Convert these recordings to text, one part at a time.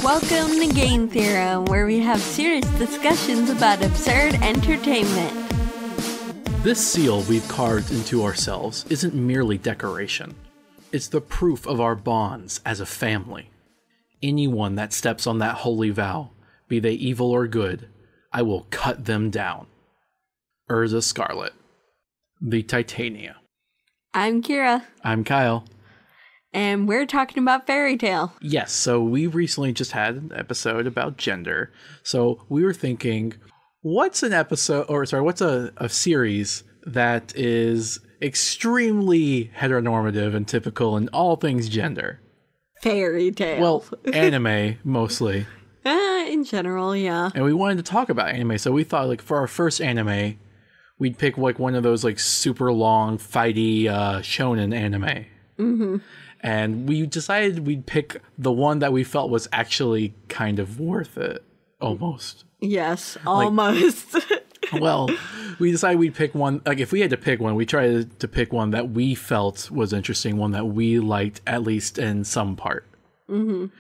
Welcome to Game Theorem, where we have serious discussions about absurd entertainment. This seal we've carved into ourselves isn't merely decoration. It's the proof of our bonds as a family. Anyone that steps on that holy vow, be they evil or good, I will cut them down. Erza Scarlet. The Titania. I'm Kira. I'm Kyle. And we're talking about Fairy Tail. Yes, so we recently just had an episode about gender. So we were thinking, what's a series that is extremely heteronormative and typical in all things gender? Fairy Tail. Well, anime, mostly. In general, yeah. And we wanted to talk about anime, so we thought, like, for our first anime, we'd pick, like, one of those, like, super long, fighty shonen anime. Mm-hmm. And we decided we'd pick the one that we felt was actually kind of worth it, almost. Yes, almost. Well, we decided we'd pick one, like, if we had to pick one, we tried to pick one that we felt was interesting, one that we liked, at least in some part. Mm-hmm.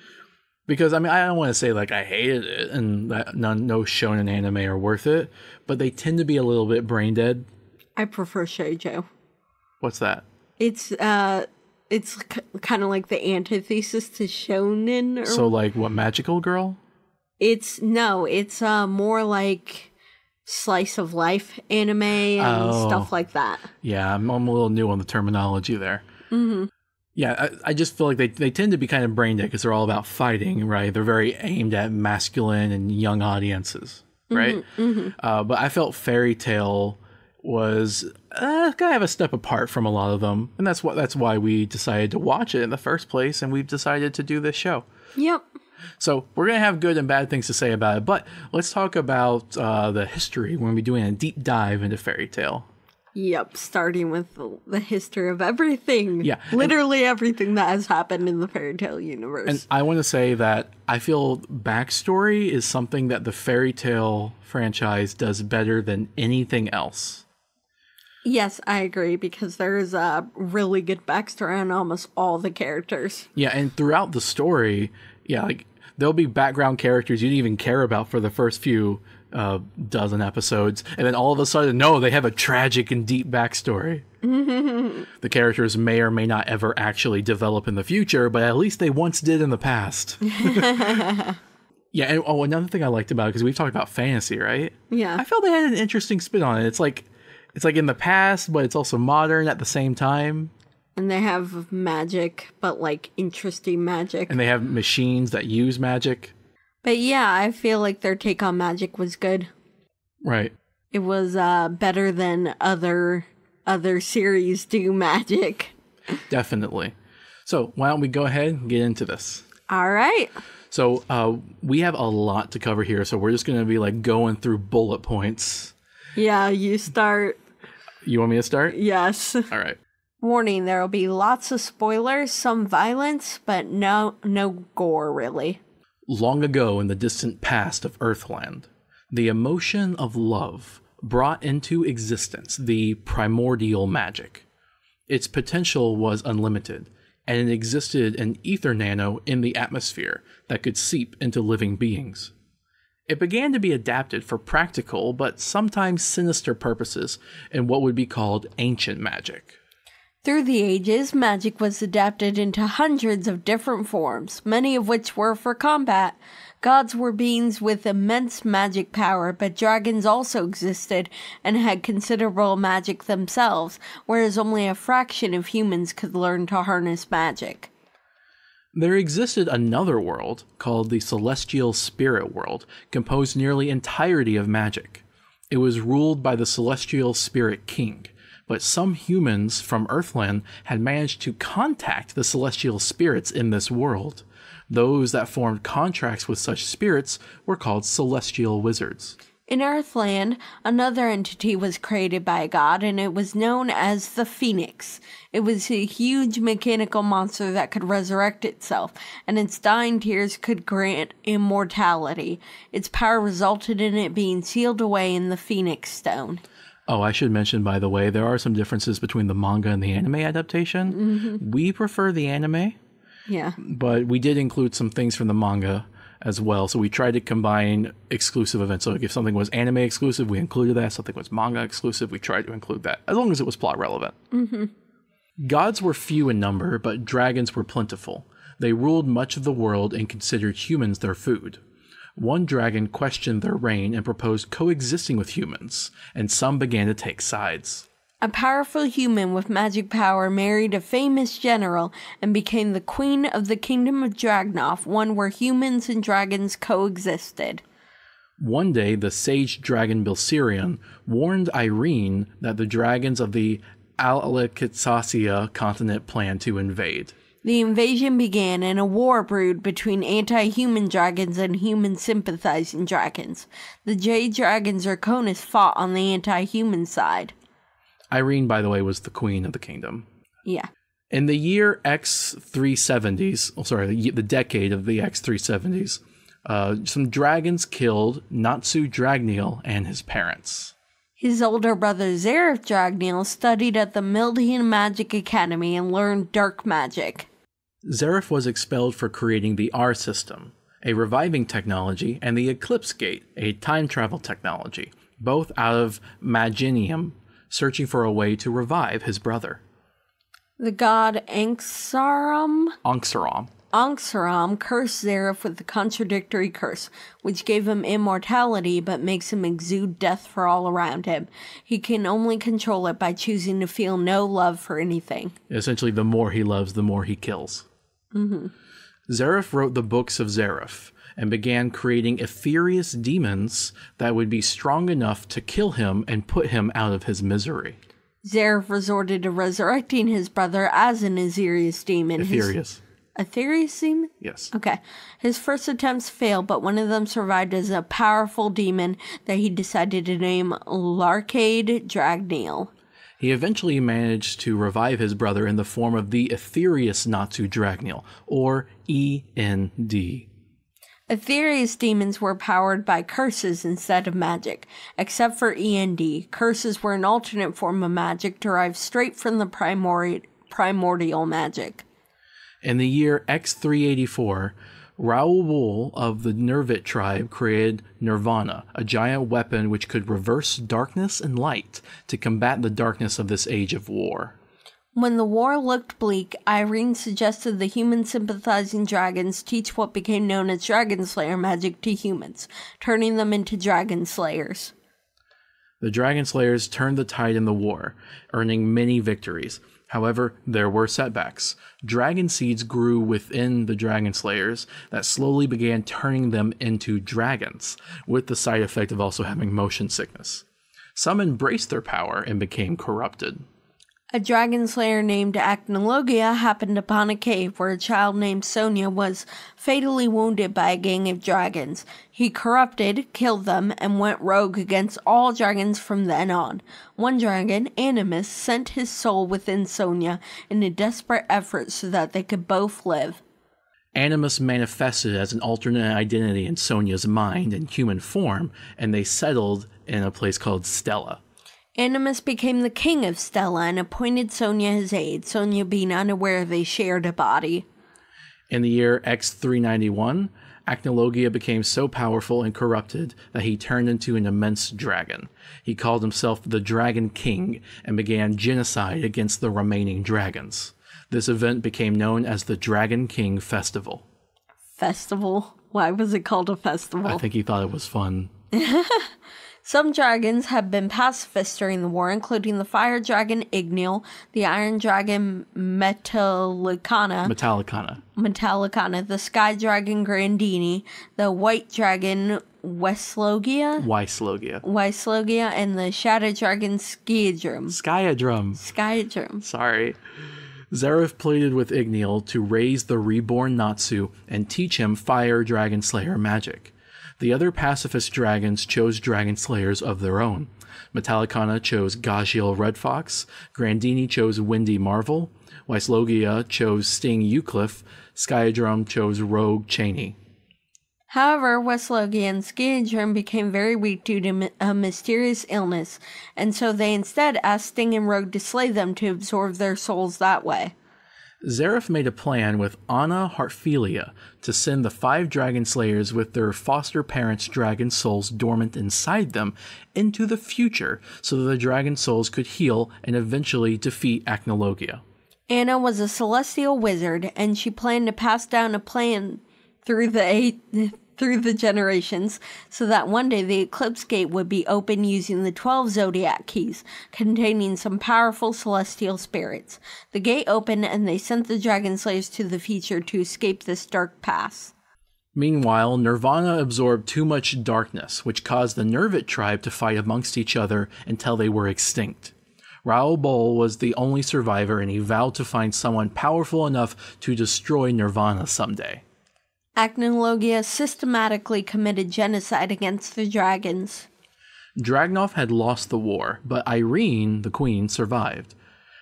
Because, I mean, I don't want to say, like, I hated it and that no shonen anime are worth it, but they tend to be a little bit brain dead. I prefer shoujo. What's that? It's kind of like the antithesis to shonen. So, like, what, Magical Girl? It's more like slice of life anime and stuff like that. Yeah, I'm a little new on the terminology there. Mm-hmm. Yeah, I just feel like they tend to be kind of brain dead because they're all about fighting, right? They're very aimed at masculine and young audiences, right? Mm-hmm, mm-hmm. But I felt Fairy Tail was kind of a step apart from a lot of them, and that's why we decided to watch it in the first place, and we've decided to do this show. Yep. So we're going to have good and bad things to say about it, but let's talk about the history. We're going to be doing a deep dive into Fairy Tail. Yep, starting with the history of everything. Yeah. Literally everything that has happened in the Fairy Tail universe. And I want to say that I feel backstory is something that the Fairy Tail franchise does better than anything else. Yes, I agree, because there is a really good backstory on almost all the characters. Yeah, and throughout the story, like there'll be background characters you didn't even care about for the first few dozen episodes, and then all of a sudden, no, they have a tragic and deep backstory. The characters may or may not ever actually develop in the future, but at least they once did in the past. Yeah, and another thing I liked about it, because we've talked about fantasy, right? Yeah. I felt they had an interesting spin on it. It's like in the past, but it's also modern at the same time. And they have magic, but like interesting magic. And they have machines that use magic. But yeah, I feel like their take on magic was good. Right. It was better than other series do magic. Definitely. So why don't we go ahead and get into this? All right. So we have a lot to cover here, so we're just going to be like going through bullet points. Yeah, you start. You want me to start? Yes. All right. Warning, there will be lots of spoilers, some violence, but no gore, really. Long ago in the distant past of Earthland, the emotion of love brought into existence the primordial magic. Its potential was unlimited, and it existed an ether nano in the atmosphere that could seep into living beings. It began to be adapted for practical but sometimes sinister purposes in what would be called ancient magic. Through the ages, magic was adapted into hundreds of different forms, many of which were for combat. Gods were beings with immense magic power, but dragons also existed and had considerable magic themselves, whereas only a fraction of humans could learn to harness magic. There existed another world, called the Celestial Spirit World, composed nearly entirely of magic. It was ruled by the Celestial Spirit King, but some humans from Earthland had managed to contact the celestial spirits in this world. Those that formed contracts with such spirits were called celestial wizards. In Earthland, another entity was created by a god, and it was known as the Phoenix. It was a huge mechanical monster that could resurrect itself, and its dying tears could grant immortality. Its power resulted in it being sealed away in the Phoenix Stone. Oh, I should mention, by the way, there are some differences between the manga and the anime adaptation. Mm-hmm. We prefer the anime. Yeah. But we did include some things from the manga as well. So we tried to combine exclusive events. So like if something was anime exclusive, we included that. If something was manga exclusive, we tried to include that, as long as it was plot relevant. Gods were few in number, but dragons were plentiful. They ruled much of the world and considered humans their food. One dragon questioned their reign and proposed coexisting with humans, and some began to take sides. A powerful human with magic power married a famous general and became the queen of the kingdom of Dragnoff, one where humans and dragons coexisted. One day, the sage dragon Bilsirion warned Irene that the dragons of the Alikitsasia continent planned to invade. The invasion began and a war brewed between anti-human dragons and human-sympathizing dragons. The Jade Dragons Draconis fought on the anti-human side. Irene, by the way, was the queen of the kingdom. Yeah. In the year X370s, the decade of the X370s, some dragons killed Natsu Dragneel and his parents. His older brother Zareth Dragneel studied at the Mildian Magic Academy and learned dark magic. Zareth was expelled for creating the R system, a reviving technology, and the Eclipse Gate, a time travel technology, both out of Maginium, searching for a way to revive his brother. The god Anxaram cursed Zareth with the contradictory curse, which gave him immortality but makes him exude death for all around him. He can only control it by choosing to feel no love for anything. Essentially, the more he loves, the more he kills. Zareth wrote the Books of Zareth and began creating ethereous demons that would be strong enough to kill him and put him out of his misery. Zareth resorted to resurrecting his brother as an ethereous demon. Ethereous demon? Yes. Okay. His first attempts failed, but one of them survived as a powerful demon that he decided to name Larcade Dragneel. He eventually managed to revive his brother in the form of the Ethereous Natsu Dragneel, or END. Ethereous demons were powered by curses instead of magic. Except for END, curses were an alternate form of magic derived straight from the primordial magic. In the year X384, Raoul of the Nervit tribe created Nirvana, a giant weapon which could reverse darkness and light to combat the darkness of this age of war. When the war looked bleak, Irene suggested the human-sympathizing dragons teach what became known as Dragon Slayer magic to humans, turning them into Dragon Slayers. The Dragon Slayers turned the tide in the war, earning many victories. However, there were setbacks. Dragon seeds grew within the Dragon Slayers that slowly began turning them into dragons, with the side effect of also having motion sickness. Some embraced their power and became corrupted. A dragon slayer named Acnologia happened upon a cave where a child named Sonia was fatally wounded by a gang of dragons. He corrupted, killed them, and went rogue against all dragons from then on. One dragon, Animus, sent his soul within Sonia in a desperate effort so that they could both live. Animus manifested as an alternate identity in Sonia's mind in human form, and they settled in a place called Stella. Animus became the king of Stella and appointed Sonia his aide, Sonia being unaware they shared a body. In the year X391, Acnologia became so powerful and corrupted that he turned into an immense dragon. He called himself the Dragon King and began genocide against the remaining dragons. This event became known as the Dragon King Festival. Festival? Why was it called a festival? I think he thought it was fun. Some dragons have been pacifists during the war, including the fire dragon Igneel, the iron dragon Metallicana, the sky dragon Grandini, the white dragon Wyslogia, and the shadow dragon Skyadrum. Sorry. Zareth pleaded with Igneel to raise the reborn Natsu and teach him fire dragon slayer magic. The other pacifist dragons chose dragon slayers of their own. Metallicana chose Gajiel Red Fox, Grandini chose Windy Marvel, Wyslogia chose Sting Eucliffe, Skyadrum chose Rogue Cheney. However, Wyslogia and Skyadrum became very weak due to a mysterious illness, and so they instead asked Sting and Rogue to slay them to absorb their souls that way. Zareth made a plan with Anna Hartfilia to send the 5 dragon slayers with their foster parents' dragon souls dormant inside them into the future so that the dragon souls could heal and eventually defeat Acnologia. Anna was a celestial wizard, and she planned to pass down a plan through the generations so that one day the Eclipse Gate would be open using the 12 zodiac keys containing some powerful celestial spirits. The gate opened and they sent the dragon slayers to the future to escape this dark past. Meanwhile, Nirvana absorbed too much darkness, which caused the Nervit tribe to fight amongst each other until they were extinct. Raoul Bol was the only survivor, and he vowed to find someone powerful enough to destroy Nirvana someday. Acnologia systematically committed genocide against the dragons. Dragnov had lost the war, but Irene, the queen, survived.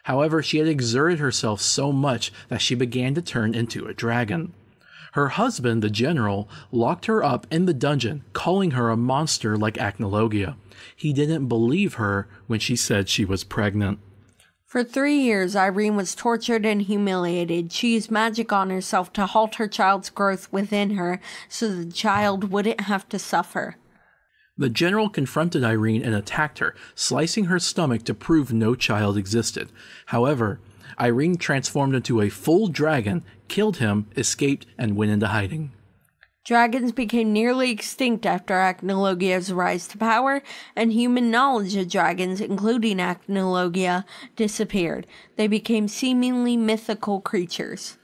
However, she had exerted herself so much that she began to turn into a dragon. Her husband, the general, locked her up in the dungeon, calling her a monster like Acnologia. He didn't believe her when she said she was pregnant. For 3 years, Irene was tortured and humiliated. She used magic on herself to halt her child's growth within her so the child wouldn't have to suffer. The general confronted Irene and attacked her, slicing her stomach to prove no child existed. However, Irene transformed into a full dragon, killed him, escaped, and went into hiding. Dragons became nearly extinct after Acnologia's rise to power, and human knowledge of dragons, including Acnologia, disappeared. They became seemingly mythical creatures.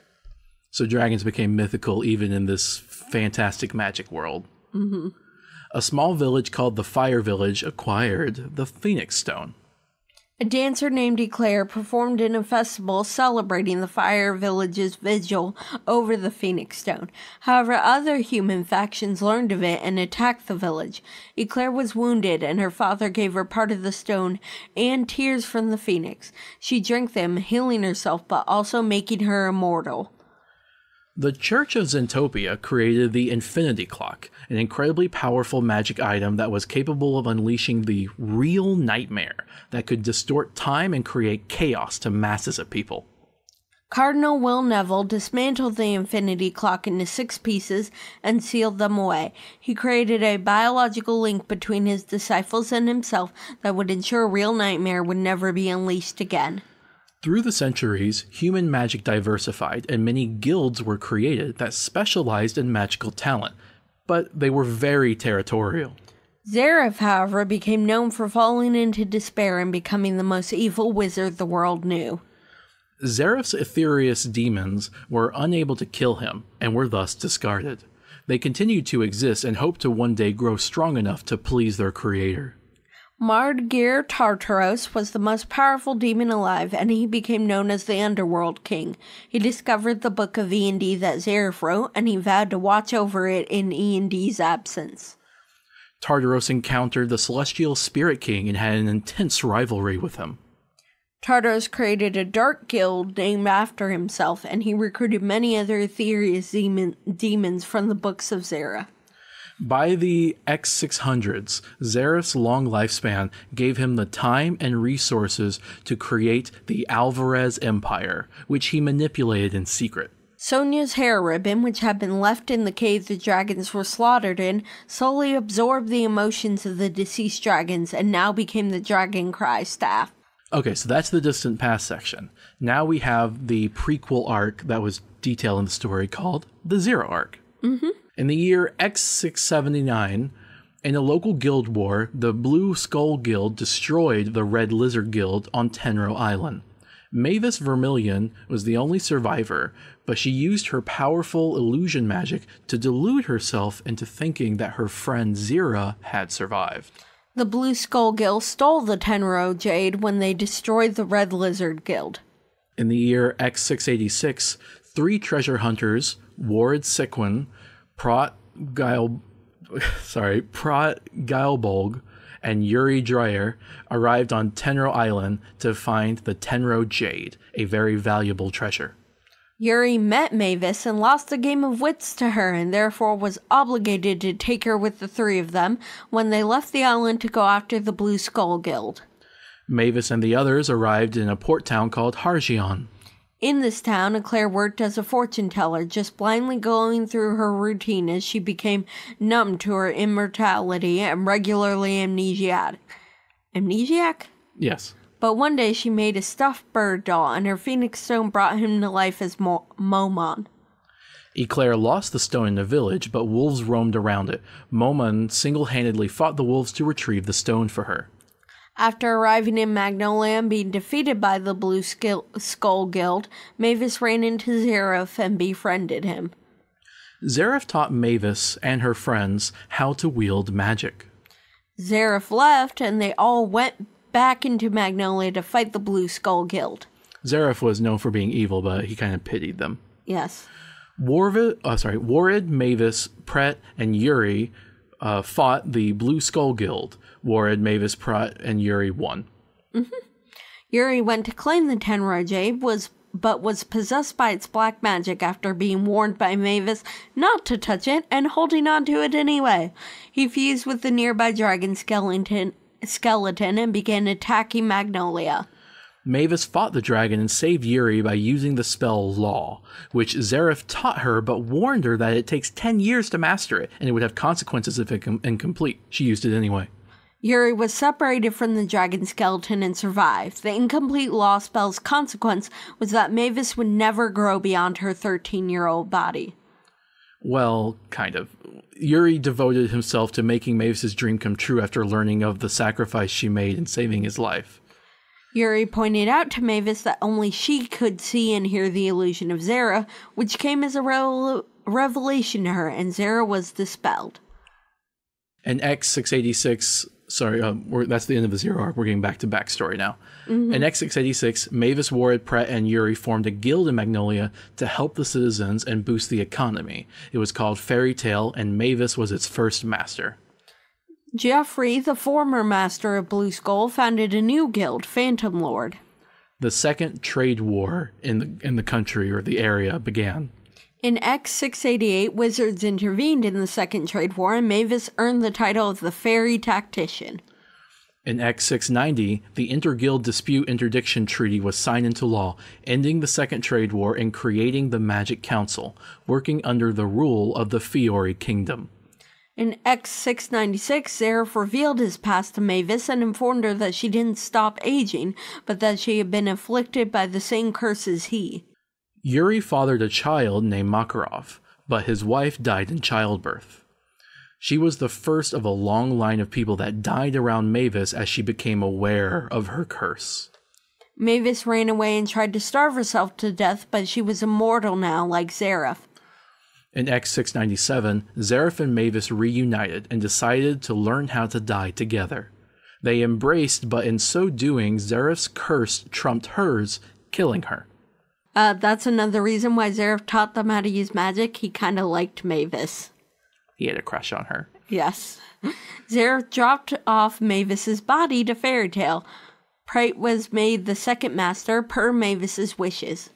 So dragons became mythical even in this fantastic magic world. Mm-hmm. A small village called the Fire Village acquired the Phoenix Stone. A dancer named Eclair performed in a festival celebrating the Fire Village's vigil over the Phoenix Stone. However, other human factions learned of it and attacked the village. Eclair was wounded, and her father gave her part of the stone and tears from the phoenix. She drank them, healing herself, but also making her immortal. The Church of Zentopia created the Infinity Clock, an incredibly powerful magic item that was capable of unleashing the real nightmare that could distort time and create chaos to masses of people. Cardinal Will Neville dismantled the Infinity Clock into 6 pieces and sealed them away. He created a biological link between his disciples and himself that would ensure a real nightmare would never be unleashed again. Through the centuries, human magic diversified, and many guilds were created that specialized in magical talent, but they were very territorial. Zareth, however, became known for falling into despair and becoming the most evil wizard the world knew. Zareth's Aetherius demons were unable to kill him, and were thus discarded. They continued to exist and hoped to one day grow strong enough to please their creator. Mardgir Tartaros was the most powerful demon alive, and he became known as the Underworld King. He discovered the book of E&D that Zareth wrote, and he vowed to watch over it in E&D's absence. Tartaros encountered the Celestial Spirit King and had an intense rivalry with him. Tartaros created a dark guild named after himself, and he recruited many other Aetherius demons from the books of Zareth. By the X600s, Zareth's long lifespan gave him the time and resources to create the Alvarez Empire, which he manipulated in secret. Sonia's hair ribbon, which had been left in the cave the dragons were slaughtered in, slowly absorbed the emotions of the deceased dragons and now became the Dragon Cry staff. Okay, so that's the distant past section. Now we have the prequel arc that was detailed in the story called the Zero Arc. Mm-hmm. In the year X679, in a local guild war, the Blue Skull Guild destroyed the Red Lizard Guild on Tenro Island. Mavis Vermilion was the only survivor, but she used her powerful illusion magic to delude herself into thinking that her friend Zira had survived. The Blue Skull Guild stole the Tenro Jade when they destroyed the Red Lizard Guild. In the year X686, 3 treasure hunters, Ward Sequin, Prot Gilebolg, and Yuri Dreyer arrived on Tenro Island to find the Tenro Jade, a very valuable treasure. Yuri met Mavis and lost a game of wits to her, and therefore was obligated to take her with the 3 of them when they left the island to go after the Blue Skull Guild. Mavis and the others arrived in a port town called Hargion. In this town, Eclair worked as a fortune teller, just blindly going through her routine as she became numb to her immortality and regularly amnesiac. Amnesiac? Yes. But one day she made a stuffed bird doll, and her phoenix stone brought him to life as Momon. Eclair lost the stone in the village, but wolves roamed around it. Momon single-handedly fought the wolves to retrieve the stone for her. After arriving in Magnolia and being defeated by the Blue Skull Guild, Mavis ran into Zeref and befriended him. Zeref taught Mavis and her friends how to wield magic. Zeref left, and they all went back into Magnolia to fight the Blue Skull Guild. Zeref was known for being evil, but he kind of pitied them. Yes. Warid, Mavis, Pret, and Yuri fought the Blue Skull Guild. Warid, Mavis, Pret, and Yuri won. Yuri went to claim the Tenroi Jade, but was possessed by its black magic after being warned by Mavis not to touch it and holding on to it anyway. He fused with the nearby dragon skeleton and began attacking Magnolia. Mavis fought the dragon and saved Yuri by using the spell Law, which Zeref taught her but warned her that it takes 10 years to master it, and it would have consequences if incomplete. She used it anyway. Yuri was separated from the dragon skeleton and survived. The incomplete Law spell's consequence was that Mavis would never grow beyond her 13-year-old body. Well, kind of. Yuri devoted himself to making Mavis's dream come true after learning of the sacrifice she made in saving his life. Yuri pointed out to Mavis that only she could see and hear the illusion of Zera, which came as a revelation to her, and Zera was dispelled. In X686, that's the end of the Zero arc. We're getting back to backstory now. In X686, Mavis, Warid, Pret, and Yuri formed a guild in Magnolia to help the citizens and boost the economy. It was called Fairy Tale, and Mavis was its first master. Geoffrey, the former master of Blue Skull, founded a new guild, Phantom Lord. The second trade war in the country or the area began. In X688, wizards intervened in the Second Trade War, and Mavis earned the title of the Fairy Tactician. In X690, the Inter-Guild Dispute Interdiction Treaty was signed into law, ending the Second Trade War and creating the Magic Council, working under the rule of the Fiori Kingdom. In X696, Zeref revealed his past to Mavis and informed her that she didn't stop aging, but that she had been afflicted by the same curse as he. Yuri fathered a child named Makarov, but his wife died in childbirth. She was the first of a long line of people that died around Mavis as she became aware of her curse. Mavis ran away and tried to starve herself to death, but she was immortal now, like Zeref. In X697, Zeref and Mavis reunited and decided to learn how to die together. They embraced, but in so doing, Zeref's curse trumped hers, killing her. That's another reason why Zeref taught them how to use magic. He kind of liked Mavis. He had a crush on her. Yes. Zeref dropped off Mavis's body to Fairy Tale. Pret was made the second master per Mavis's wishes.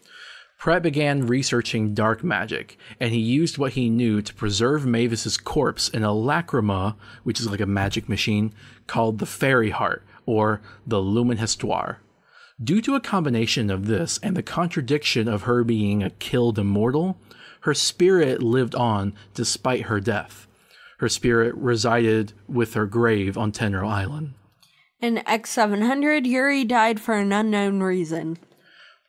Pret began researching dark magic, and he used what he knew to preserve Mavis's corpse in a lacrima, which is like a magic machine, called the Fairy Heart, or the Lumen Histoire. Due to a combination of this and the contradiction of her being a killed immortal, her spirit lived on despite her death. Her spirit resided with her grave on Tenro Island. In X700, Yuri died for an unknown reason.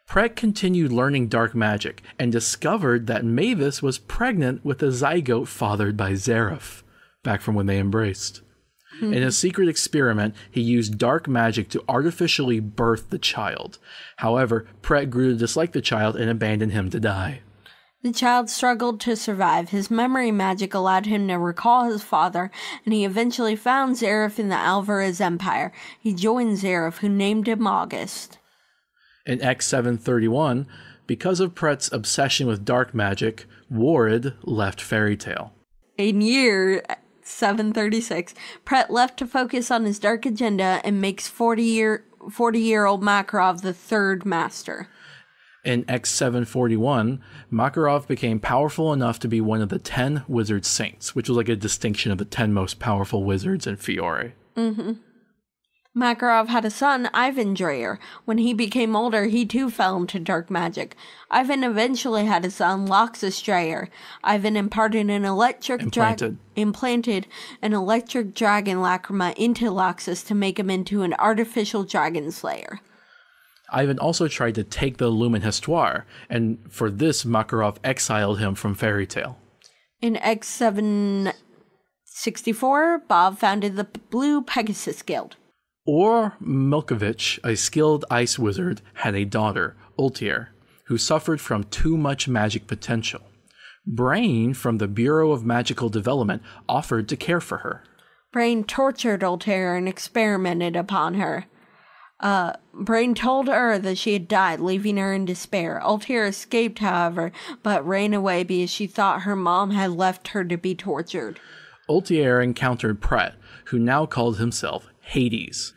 Pret continued learning dark magic and discovered that Mavis was pregnant with a zygote fathered by Zeref, back from when they embraced. In a secret experiment, he used dark magic to artificially birth the child. However, Pret grew to dislike the child and abandoned him to die. The child struggled to survive. His memory magic allowed him to recall his father, and he eventually found Zeref in the Alvarez Empire. He joined Zeref, who named him August. In X731, because of Pret's obsession with dark magic, Warid left Fairy Tale. In year 736, Pret left to focus on his dark agenda and makes 40-year-old Makarov the third master. In X741, Makarov became powerful enough to be one of the 10 wizard saints, which was like a distinction of the 10 most powerful wizards in Fiore. Makarov had a son, Ivan Dreyer. When he became older, he too fell into dark magic. Ivan eventually had a son, Loxus Dreyer. Ivan implanted an electric dragon lacrima into Loxus to make him into an artificial dragon slayer. Ivan also tried to take the Lumen Histoire, and for this Makarov exiled him from Fairy Tail. In X764, Bob founded the Blue Pegasus Guild. Or Milkovich, a skilled ice wizard, had a daughter, Ultier, who suffered from too much magic potential. Brain, from the Bureau of Magical Development, offered to care for her. Brain tortured Ultier and experimented upon her. Brain told her that she had died, leaving her in despair. Ultier escaped, however, but ran away because she thought her mom had left her to be tortured. Ultier encountered Pret, who now called himself Hades,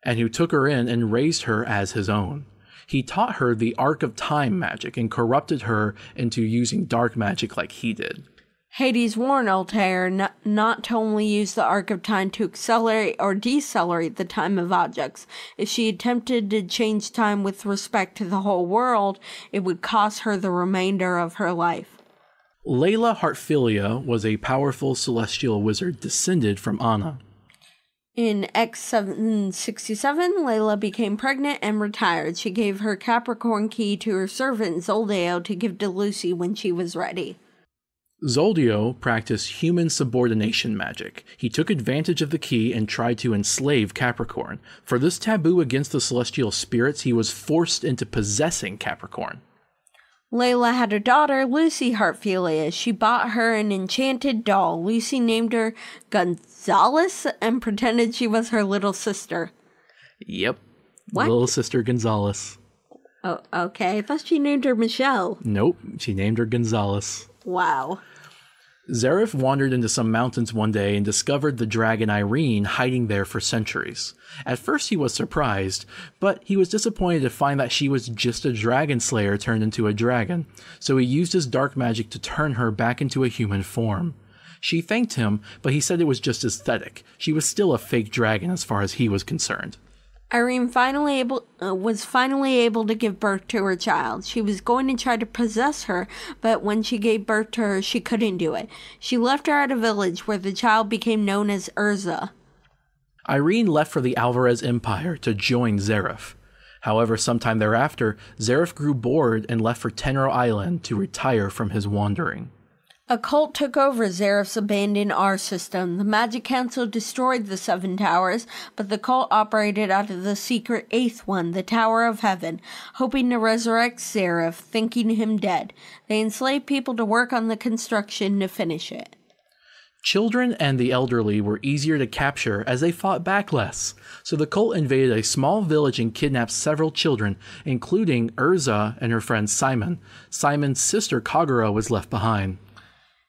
and who took her in and raised her as his own. He taught her the Arc of Time magic and corrupted her into using dark magic like he did. Hades warned Ultier not to only use the Arc of Time to accelerate or decelerate the time of objects. If she attempted to change time with respect to the whole world, it would cost her the remainder of her life. Layla Heartfilia was a powerful celestial wizard descended from Anna. In X767, Layla became pregnant and retired. She gave her Capricorn key to her servant Zoldio to give to Lucy when she was ready. Zoldio practiced human subordination magic. He took advantage of the key and tried to enslave Capricorn. For this taboo against the celestial spirits, he was forced into possessing Capricorn. Layla had a daughter, Lucy Heartfilia. She bought her an enchanted doll. Lucy named her Gonzalez and pretended she was her little sister. Yep. What? Little sister Gonzalez. Oh, okay. I thought she named her Michelle. Nope. She named her Gonzalez. Wow. Zareth wandered into some mountains one day and discovered the dragon Irene hiding there for centuries. At first he was surprised, but he was disappointed to find that she was just a dragon slayer turned into a dragon, so he used his dark magic to turn her back into a human form. She thanked him, but he said it was just aesthetic. She was still a fake dragon as far as he was concerned. Irene was finally able to give birth to her child. She was going to try to possess her, but when she gave birth to her, she couldn't do it. She left her at a village where the child became known as Erza. Irene left for the Alvarez Empire to join Zareth. However, sometime thereafter, Zareth grew bored and left for Tenro Island to retire from his wandering. A cult took over Zareth's abandoned R system. The Magic Council destroyed the 7 towers, but the cult operated out of the secret 8th one, the Tower of Heaven, hoping to resurrect Zareth, thinking him dead. They enslaved people to work on the construction to finish it. Children and the elderly were easier to capture as they fought back less, so the cult invaded a small village and kidnapped several children, including Erza and her friend Simon. Simon's sister Kagura was left behind.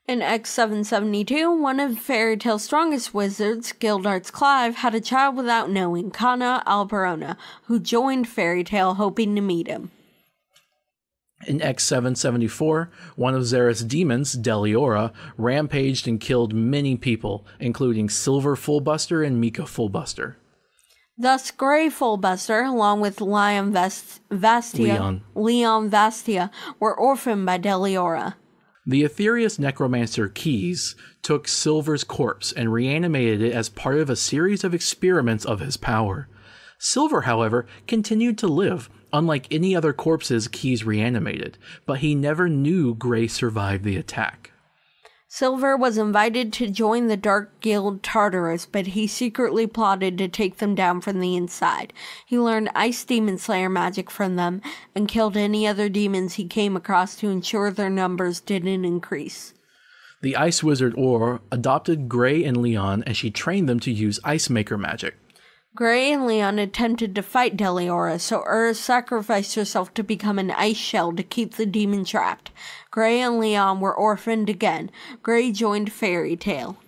In X772, one of Fairy Tail's strongest wizards, Gildarts Clive, had a child without knowing, Kana Alberona, who joined Fairy Tail hoping to meet him. In X774, one of Zareth's demons, Deliora, rampaged and killed many people, including Silver Fullbuster and Mika Fullbuster. Thus, Grey Fullbuster, along with Leon Vastia, were orphaned by Deliora. The Aetherius necromancer Keys took Silver's corpse and reanimated it as part of a series of experiments of his power. Silver, however, continued to live, unlike any other corpses Keys reanimated, but he never knew Grey survived the attack. Silver was invited to join the Dark Guild Tartarus, but he secretly plotted to take them down from the inside. He learned Ice Demon Slayer magic from them and killed any other demons he came across to ensure their numbers didn't increase. The Ice Wizard Or adopted Grey and Leon and she trained them to use Ice Maker magic. Grey and Leon attempted to fight Deliora, so sacrificed herself to become an ice shell to keep the demon trapped. Grey and Leon were orphaned again. Grey joined Fairy Tail.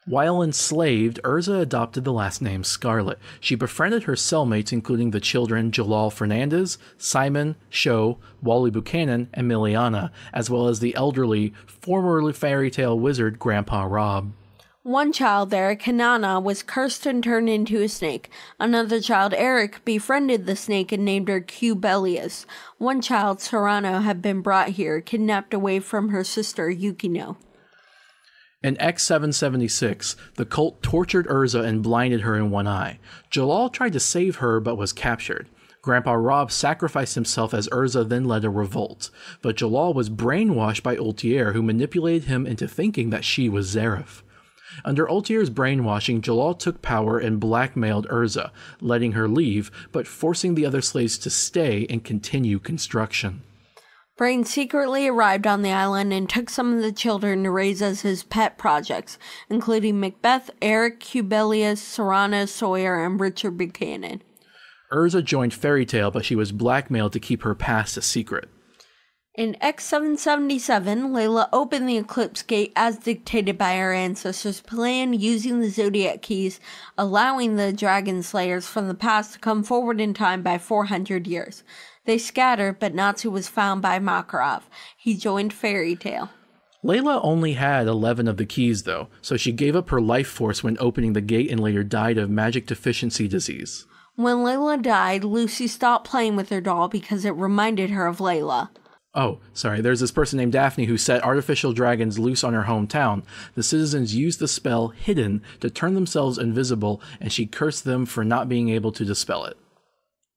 While enslaved, Erza adopted the last name Scarlet. She befriended her cellmates, including the children Jalal Fernandez, Simon, Sho, Wally Buchanan, and Miliana, as well as the elderly, formerly Fairy Tail wizard Grandpa Rob. One child there, Kanana, was cursed and turned into a snake. Another child, Eric, befriended the snake and named her Cubelius. One child, Serrano, had been brought here, kidnapped away from her sister, Yukino. In X-776, the cult tortured Erza and blinded her in one eye. Jalal tried to save her but was captured. Grandpa Rob sacrificed himself as Erza then led a revolt, but Jalal was brainwashed by Ultier, who manipulated him into thinking that she was Zareth. Under Ultier's brainwashing, Jalal took power and blackmailed Erza, letting her leave, but forcing the other slaves to stay and continue construction. Brain secretly arrived on the island and took some of the children to raise as his pet projects, including Macbeth, Eric, Cubelius, Serrana, Sawyer, and Richard Buchanan. Erza joined Fairy Tale, but she was blackmailed to keep her past a secret. In X-777, Layla opened the Eclipse Gate as dictated by her ancestors' plan using the Zodiac Keys, allowing the Dragon Slayers from the past to come forward in time by 400 years. They scattered, but Natsu was found by Makarov. He joined Fairy Tale. Layla only had 11 of the keys, though, so she gave up her life force when opening the gate and later died of magic deficiency disease. When Layla died, Lucy stopped playing with her doll because it reminded her of Layla. Oh, sorry, there's this person named Daphne who set artificial dragons loose on her hometown. The citizens used the spell Hidden to turn themselves invisible, and she cursed them for not being able to dispel it.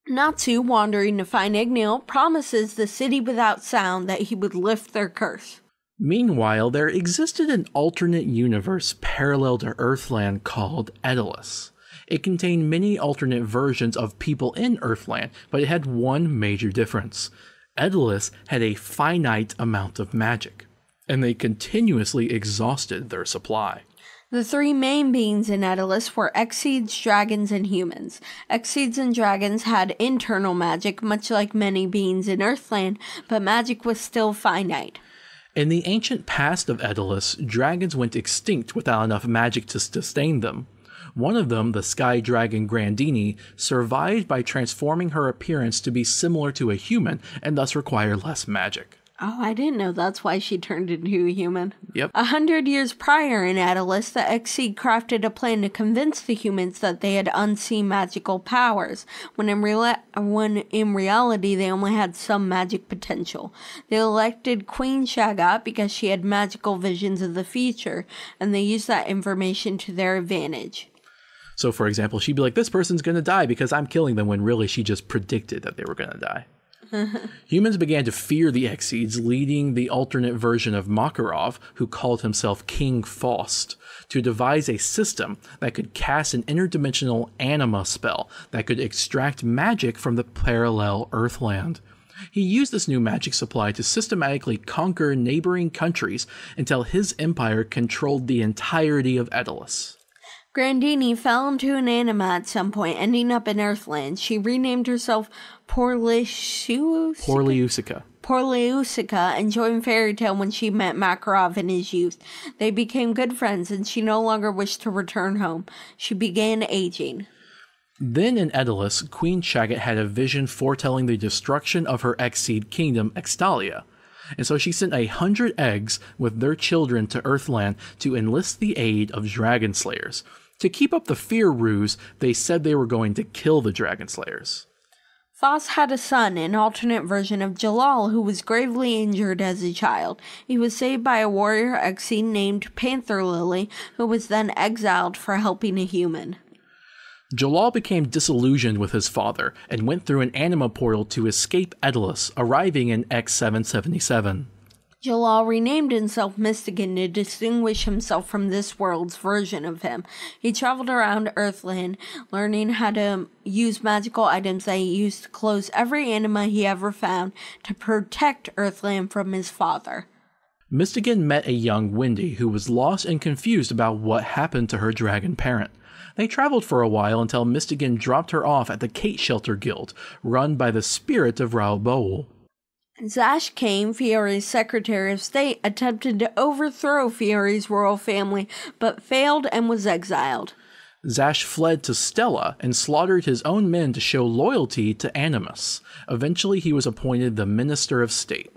Natsu, wandering to find Ignil, promises the city without sound that he would lift their curse. Meanwhile, there existed an alternate universe parallel to Earthland called Edalus. It contained many alternate versions of people in Earthland, but it had one major difference. Edalus had a finite amount of magic, and they continuously exhausted their supply. The three main beings in Edalus were Exceeds, dragons, and humans. Exceeds and dragons had internal magic, much like many beings in Earthland, but magic was still finite. In the ancient past of Edalus, dragons went extinct without enough magic to sustain them. One of them, the sky dragon Grandini, survived by transforming her appearance to be similar to a human and thus require less magic. Oh, I didn't know that's why she turned into a human. Yep. 100 years prior in Edalus, the Exceed crafted a plan to convince the humans that they had unseen magical powers, when in reality they only had some magic potential. They elected Queen Shagat because she had magical visions of the future, and they used that information to their advantage. So, for example, she'd be like, this person's going to die because I'm killing them, when really she just predicted that they were going to die. Humans began to fear the Exceeds, leading the alternate version of Makarov, who called himself King Faust, to devise a system that could cast an interdimensional anima spell that could extract magic from the parallel Earthland. He used this new magic supply to systematically conquer neighboring countries until his empire controlled the entirety of Edalus. Grandini fell into an anima at some point, ending up in Earthland. She renamed herself Porliusica and joined Fairy Tale when she met Makarov in his youth. They became good friends, and she no longer wished to return home. She began aging. Then in Edalus, Queen Shagat had a vision foretelling the destruction of her Exceed kingdom, Extalia. And so she sent 100 eggs with their children to Earthland to enlist the aid of Dragon Slayers. To keep up the fear ruse, they said they were going to kill the Dragon Slayers. Faust had a son, an alternate version of Jalal, who was gravely injured as a child. He was saved by a warrior Exceed named Panther Lily, who was then exiled for helping a human. Jalal became disillusioned with his father and went through an anima portal to escape Edalus, arriving in X-777. Jalal renamed himself Mystigan to distinguish himself from this world's version of him. He traveled around Earthland, learning how to use magical items that he used to close every anima he ever found to protect Earthland from his father. Mystigan met a young Wendy who was lost and confused about what happened to her dragon parent. They traveled for a while until Mystigan dropped her off at the Kate Shelter Guild, run by the spirit of Raoul Bowl. Zash Kane, Fiore's Secretary of State, attempted to overthrow Fiore's royal family, but failed and was exiled. Zash fled to Stella and slaughtered his own men to show loyalty to Animus. Eventually he was appointed the Minister of State.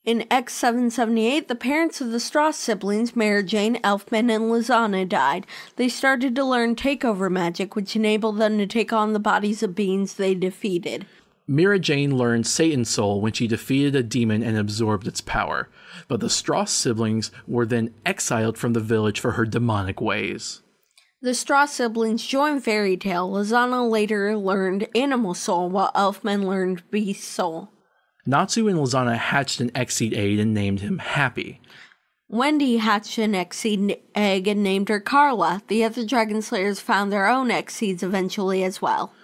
In X778, the parents of the Strauss siblings, Mary Jane, Elfman, and Lizana, died. They started to learn takeover magic, which enabled them to take on the bodies of beings they defeated. Mira Jane learned Satan's Soul when she defeated a demon and absorbed its power, but the Strauss siblings were then exiled from the village for her demonic ways. The Strauss siblings joined Fairy Tale. Lizana later learned Animal Soul, while Elfman learned Beast Soul. Natsu and Lizana hatched an X-Seed egg and named him Happy. Wendy hatched an X-Seed egg and named her Carla. The other Dragon Slayers found their own X-Seeds eventually as well.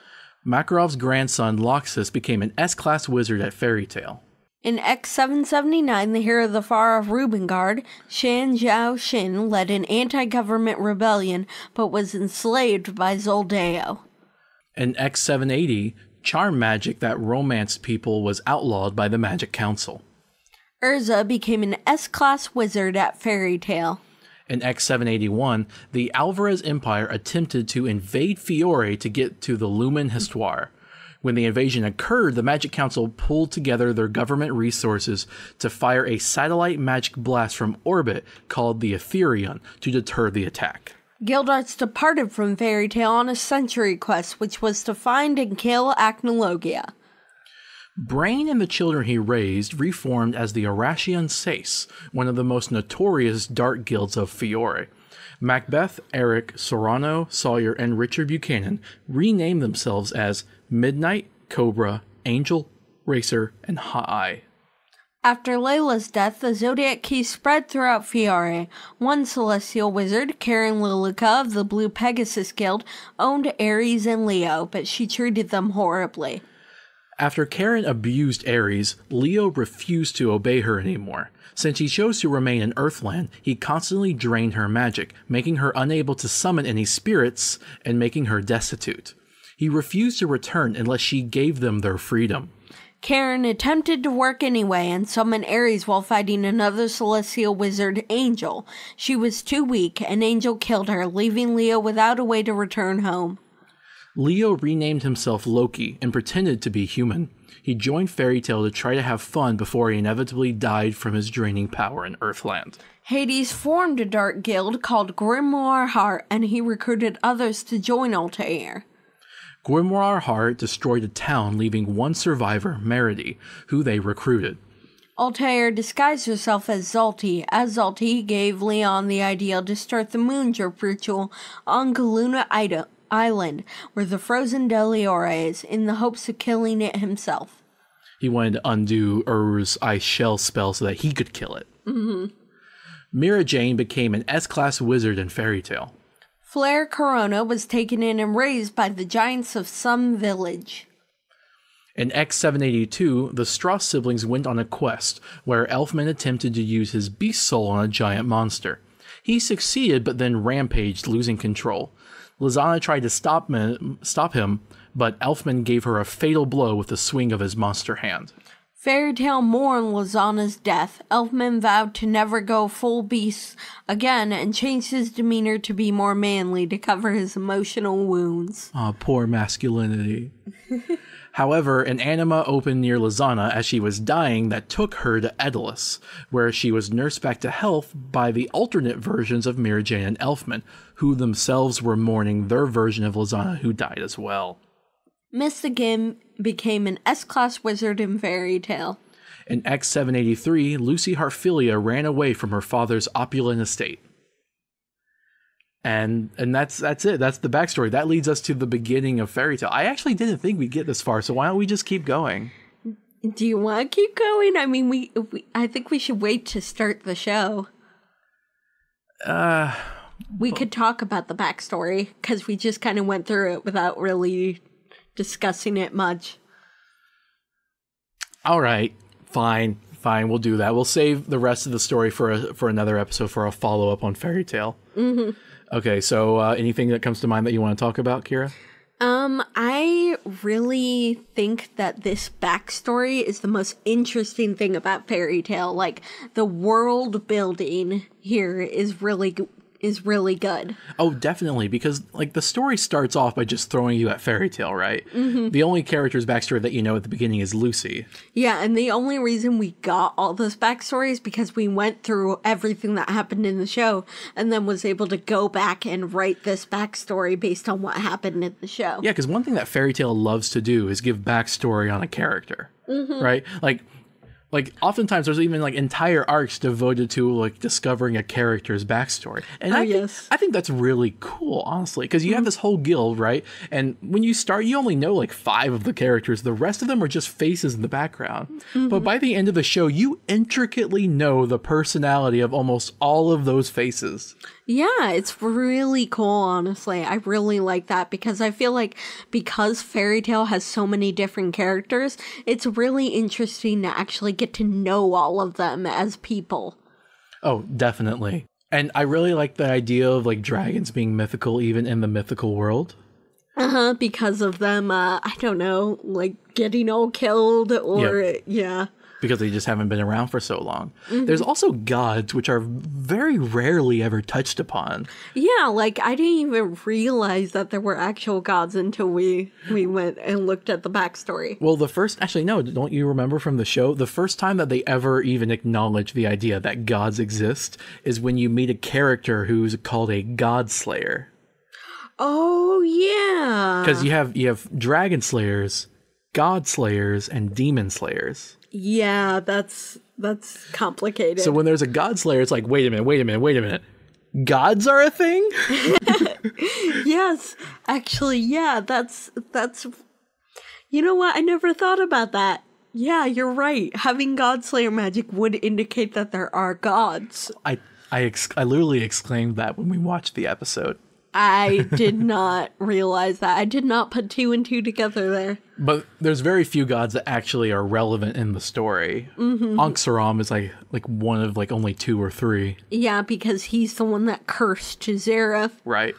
Makarov's grandson Loxus became an S-Class wizard at Fairy Tale. In X779, the hero of the far-off Rubengard, Shan Zhao Xin, led an anti-government rebellion, but was enslaved by Zoldeo. In X780, charm magic that romanced people was outlawed by the Magic Council. Erza became an S-Class wizard at Fairy Tale. In X781, the Alvarez Empire attempted to invade Fiore to get to the Lumen Histoire. When the invasion occurred, the Magic Council pulled together their government resources to fire a satellite magic blast from orbit called the Etherion to deter the attack. Gildarts departed from Fairy Tale on a century quest, which was to find and kill Acnologia. Brain and the children he raised reformed as the Arashian Sais, one of the most notorious dark guilds of Fiore. Macbeth, Eric, Sorano, Sawyer, and Richard Buchanan renamed themselves as Midnight, Cobra, Angel, Racer, and Hot Eye. After Layla's death, the Zodiac Key spread throughout Fiore. One celestial wizard, Karen Lilica of the Blue Pegasus Guild, owned Ares and Leo, but she treated them horribly. After Karen abused Ares, Leo refused to obey her anymore. Since he chose to remain in Earthland, he constantly drained her magic, making her unable to summon any spirits and making her destitute. He refused to return unless she gave them their freedom. Karen attempted to work anyway and summon Ares while fighting another celestial wizard, Angel. She was too weak, and Angel killed her, leaving Leo without a way to return home. Leo renamed himself Loki and pretended to be human. He joined Fairy Tale to try to have fun before he inevitably died from his draining power in Earthland. Hades formed a dark guild called Grimoire Heart, and he recruited others to join Altair. Grimoire Heart destroyed a town, leaving one survivor, Meredy, who they recruited. Altair disguised herself as Zalti. As Zalti, he gave Leon the idea to start the Moondrop ritual on Galuna Island, where the frozen Deliora is, in the hopes of killing it himself. He wanted to undo Ur's Ice Shell spell so that he could kill it. Mira Jane became an S-Class wizard in Fairy Tale. Flare Corona was taken in and raised by the giants of some village. In X782, the Strauss siblings went on a quest where Elfman attempted to use his beast soul on a giant monster. He succeeded, but then rampaged, losing control. Lizana tried to stop him, but Elfman gave her a fatal blow with the swing of his monster hand. Fairy Tale mourned Lizana's death. Elfman vowed to never go full beast again and changed his demeanor to be more manly to cover his emotional wounds. Ah, poor masculinity. However, an anima opened near Lizana as she was dying that took her to Edalus, where she was nursed back to health by the alternate versions of Mira Jane and Elfman, who themselves were mourning their version of Lizana who died as well. Mystikim became an S-Class wizard in Fairy Tale. In X783, Lucy Harfilia ran away from her father's opulent estate. And that's it. That's the backstory. That leads us to the beginning of Fairy Tale. I actually didn't think we'd get this far, so why don't we just keep going? Do you want to keep going? I mean, I think we should wait to start the show. We could talk about the backstory, because we just kind of went through it without really discussing it much. All right, fine, we'll do that. We'll save the rest of the story for another episode, for a follow-up on Fairy Tale. Okay, so anything that comes to mind that you want to talk about, Kira? I really think that this backstory is the most interesting thing about Fairy Tale. Like, the world building here is really is really good. Oh, definitely, because like the story starts off by just throwing you at Fairy Tail, right? The only character's backstory that you know at the beginning is Lucy. Yeah, and the only reason we got all this backstory is because we went through everything that happened in the show and then was able to go back and write this backstory based on what happened in the show. Yeah, because one thing that Fairy Tail loves to do is give backstory on a character, right? Like oftentimes there's even like entire arcs devoted to like discovering a character's backstory. And I think that's really cool, honestly, because you have this whole guild, right? And when you start, you only know like 5 of the characters. The rest of them are just faces in the background. But by the end of the show, you intricately know the personality of almost all of those faces. Yeah, it's really cool, honestly. I really like that because I feel like because Fairy Tail has so many different characters, it's really interesting to actually get to know all of them as people. Oh, definitely. And I really like the idea of like dragons being mythical even in the mythical world. Because of them, I don't know, like getting all killed or, yeah. Because they just haven't been around for so long. There's also gods, which are very rarely ever touched upon. Yeah, like I didn't even realize that there were actual gods until we went and looked at the backstory. Well, actually, no, don't you remember from the show? The first time that they ever even acknowledge the idea that gods exist is when you meet a character who's called a god slayer. Oh, yeah. Because you have dragon slayers, god slayers, and demon slayers. Yeah, that's complicated. So when there's a god slayer, it's like, wait a minute. Gods are a thing? Yes, actually, yeah, that's, you know what? I never thought about that. Yeah, you're right. Having god slayer magic would indicate that there are gods. I literally exclaimed that when we watched the episode. I did not realize that. I did not put 2 and 2 together there. But there's very few gods that actually are relevant in the story. Ankh-Saram is like one of like only 2 or 3. Yeah, because he's the one that cursed to Zareth. Right.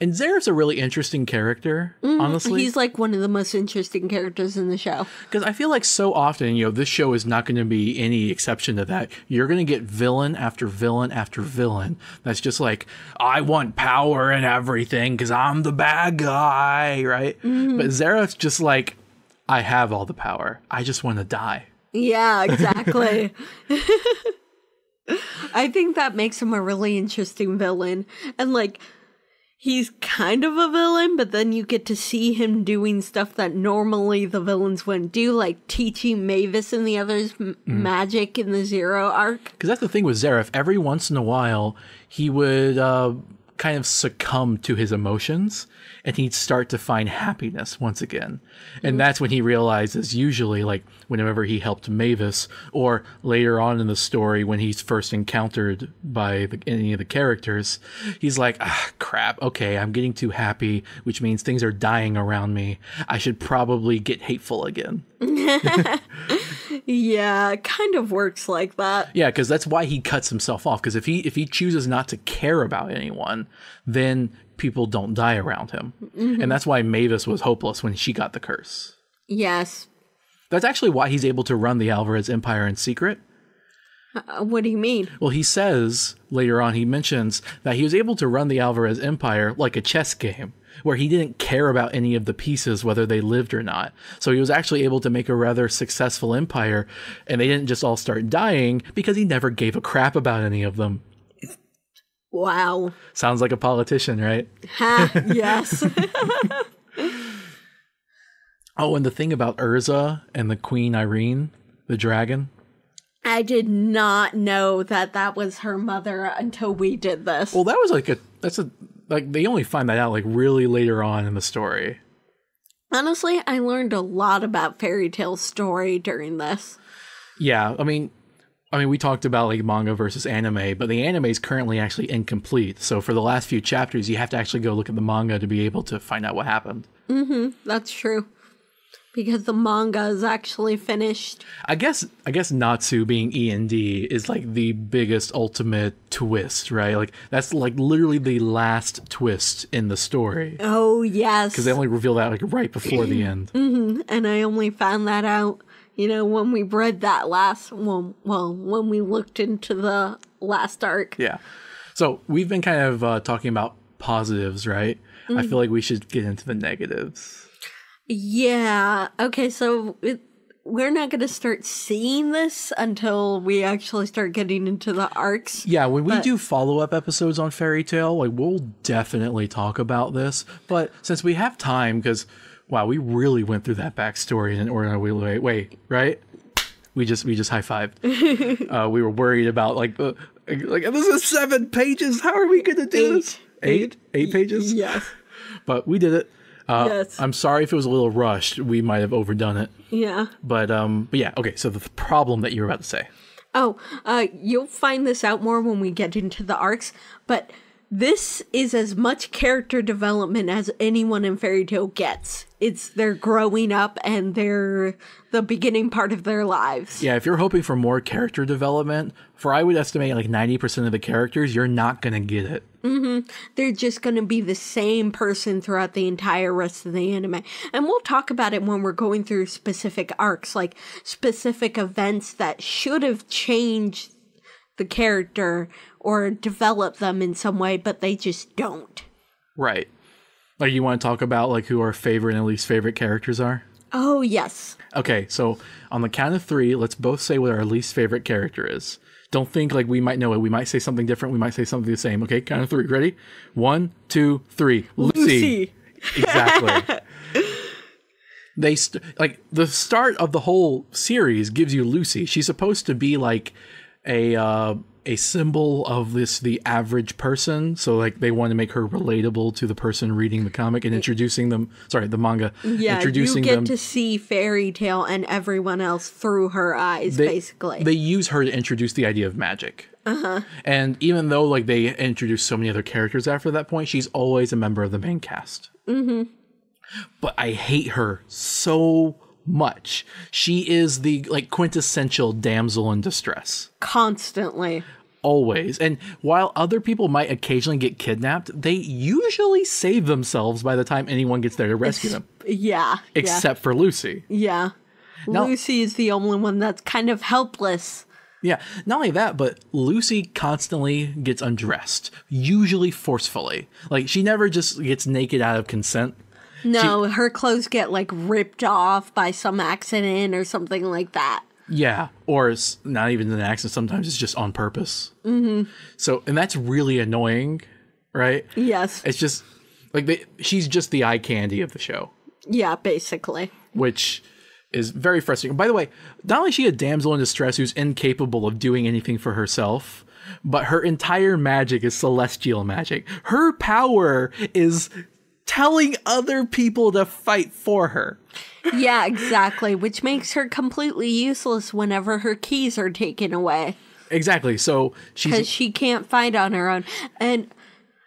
And Zareth's a really interesting character, honestly. He's like one of the most interesting characters in the show. Because I feel like so often, this show is not going to be any exception to that. You're going to get villain after villain after villain. That's just like, I want power and everything because I'm the bad guy, right? But Zareth's just like, I have all the power. I just want to die. Yeah, exactly. I think that makes him a really interesting villain. And like, he's kind of a villain, but then you get to see him doing stuff that normally the villains wouldn't do, like teaching Mavis and the others magic in the Zero arc. Because that's the thing with Zareth. Every once in a while, he would kind of succumb to his emotions, and he'd start to find happiness once again. And that's when he realizes, usually, like, whenever he helped Mavis, or later on in the story when he's first encountered by any of the characters, he's like, crap, okay, I'm getting too happy, which means things are dying around me. I should probably get hateful again. Yeah, it kind of works like that. Yeah, because that's why he cuts himself off. Because if he chooses not to care about anyone, then people don't die around him. And that's why Mavis was hopeless when she got the curse. Yes. That's actually why he's able to run the Alvarez Empire in secret. What do you mean? Well, he says later on, he mentions that he was able to run the Alvarez Empire like a chess game, where he didn't care about any of the pieces, whether they lived or not. So he was actually able to make a rather successful empire, and they didn't just all start dying because he never gave a crap about any of them. Wow. Sounds like a politician, right? Yes. Oh, and the thing about Erza and the Queen Irene, the dragon. I did not know that was her mother until we did this. Well, that was like they only find that out like really later on in the story. Honestly, I learned a lot about Fairy Tail's story during this. Yeah, I mean, we talked about like manga versus anime, but the anime is currently actually incomplete. So for the last few chapters, you have to actually go look at the manga to be able to find out what happened. That's true. Because the manga is actually finished. I guess Natsu being END is like the biggest ultimate twist, right? Like that's like literally the last twist in the story. Oh, yes. Because they only reveal that like right before the end. And I only found that out, when we read that when we looked into the last arc. Yeah. So we've been kind of talking about positives, right? I feel like we should get into the negatives. Yeah. Okay, so we're not going to start seeing this until we actually start getting into the arcs. Yeah, when we do follow-up episodes on Fairy Tail, like we'll definitely talk about this. But since we have time, because wow, we really went through that backstory in an orderly way, right? We just high-fived. We were worried about like this is 7 pages. How are we going to do this? 8 pages? Yes. But we did it. Yes. I'm sorry if it was a little rushed. We might have overdone it. Yeah. But yeah, okay, so the problem that you were about to say. Oh, you'll find this out more when we get into the arcs, but this is as much character development as anyone in Fairy Tail gets. It's they're growing up and they're the beginning part of their lives. Yeah, if you're hoping for more character development, I would estimate like 90% of the characters, you're not going to get it. Mm-hmm. They're just going to be the same person throughout the entire rest of the anime. And we'll talk about it when we're going through specific arcs, like specific events that should have changed the character or developed them in some way, but they just don't. Right. Like, you want to talk about like who our favorite and least favorite characters are? Oh, yes. Okay, so on the count of 3, let's both say what our least favorite character is. Don't think like we might know it. We might say something different. We might say something the same. Okay, count of 3. Ready? 1, 2, 3. Lucy. Exactly. Like the start of the whole series gives you Lucy. She's supposed to be like a symbol of the average person. So like they want to make her relatable to the person reading the comic and introducing them. Sorry, the manga. Yeah, introducing you get them to see Fairy Tail and everyone else through her eyes, basically. They use her to introduce the idea of magic. Uh-huh. And even though like they introduce so many other characters after that point, she's always a member of the main cast. Mm-hmm. But I hate her so much. She is the like quintessential damsel in distress. Constantly. Always. And while other people might occasionally get kidnapped, they usually save themselves by the time anyone gets there to rescue them. Yeah. Except for Lucy. Yeah. Now, Lucy is the only one that's kind of helpless. Yeah. Not only that, but Lucy constantly gets undressed, usually forcefully. Like, she never just gets naked out of consent. No, her clothes get like ripped off by some accident or something like that. Yeah, or it's not even an accident. Sometimes it's just on purpose. Mm-hmm. So, and that's really annoying, right? Yes. It's just like she's just the eye candy of the show. Yeah, basically. Which is very frustrating. By the way, not only is she a damsel in distress who's incapable of doing anything for herself, but her entire magic is celestial magic. Her power is telling other people to fight for her. Yeah, exactly, which makes her completely useless whenever her keys are taken away. Exactly, so because she can't fight on her own. And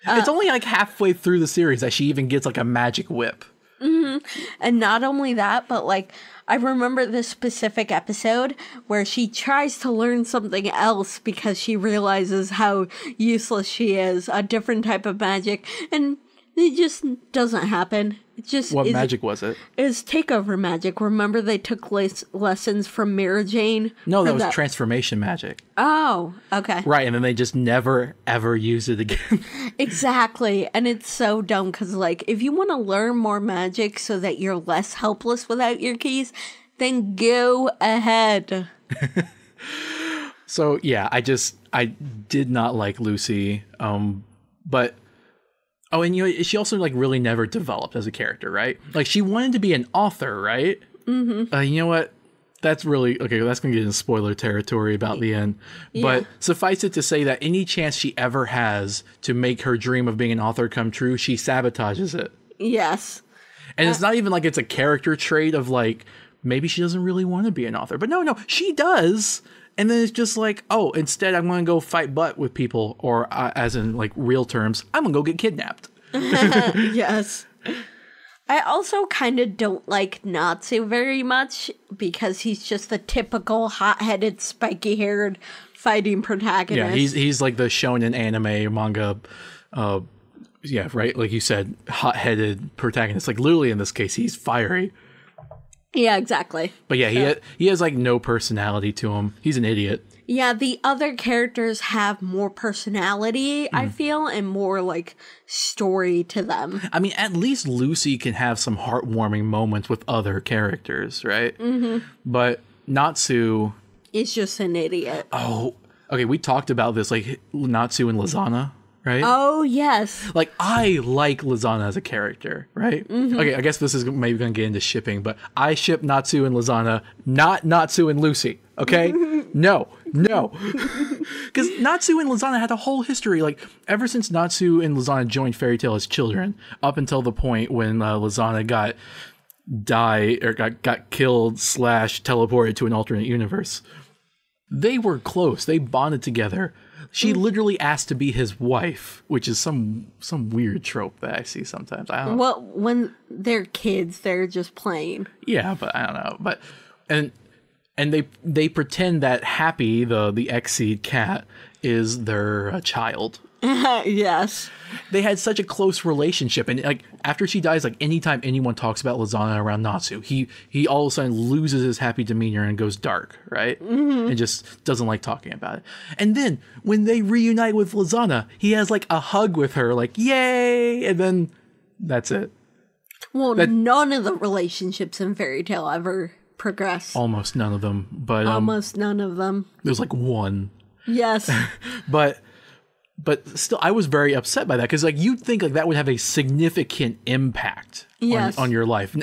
it's only like halfway through the series that she even gets like a magic whip. Mm-hmm. And not only that, but like I remember this specific episode where she tries to learn something else because she realizes how useless she is, a different type of magic, and it just doesn't happen. It just what magic was it? It was takeover magic. Remember they took lessons from Mira Jane? No, that was transformation magic. Oh, okay. Right, and then they just never, ever use it again. Exactly, and it's so dumb because, like, if you want to learn more magic so that you're less helpless without your keys, then go ahead. So, yeah, I did not like Lucy, but... Oh, and she also like really never developed as a character, right? Like she wanted to be an author, right? Mm-hmm. You know what? That's really okay. That's gonna get into spoiler territory about the end. Yeah. But suffice it to say that any chance she ever has to make her dream of being an author come true, she sabotages it. Yes, and it's not even like it's a character trait of like maybe she doesn't really want to be an author, but no, she does. And then it's just like, oh, instead I'm going to go fight butt with people, or as in like real terms, I'm going to go get kidnapped. Yes. I also kind of don't like Natsu very much because he's just the typical hot-headed, spiky-haired fighting protagonist. Yeah, he's like the shonen anime manga, yeah, right? Like you said, hot-headed protagonist. Like literally in this case, he's fiery. Yeah, exactly. But yeah, he has like no personality to him. He's an idiot. Yeah, the other characters have more personality, I feel, and more, like, story to them. I mean, at least Lucy can have some heartwarming moments with other characters, right? Mm-hmm. But Natsu... is just an idiot. Oh, okay, we talked about this, like, Natsu and Lizana, right? Oh, yes. Like, I like Lizana as a character, right? Mm-hmm. Okay, I guess this is maybe going to get into shipping, but I ship Natsu and Lizana, not Natsu and Lucy, okay? No. Because Natsu and Lizana had a whole history, like, ever since Natsu and Lizana joined Fairy Tail as children, up until the point when Lizana got killed / teleported to an alternate universe. They were close. They bonded together. She literally asked to be his wife, which is some weird trope that I see sometimes. I don't know. Well, when they're kids, they're just playing. Yeah, but I don't know. But and they pretend that Happy, the Xseed cat, is their child. Yes. They had such a close relationship, and like after she dies, like anytime anyone talks about Lizana around Natsu, he all of a sudden loses his happy demeanor and goes dark, right? Mm-hmm. And just doesn't like talking about it. And then when they reunite with Lizana, he has like a hug with her, like yay, and then that's it. Well, none of the relationships in Fairy Tail ever progress. Almost none of them, but almost none of them. There's like one. Yes. But still, I was very upset by that because, like, you'd think like that would have a significant impact on your life.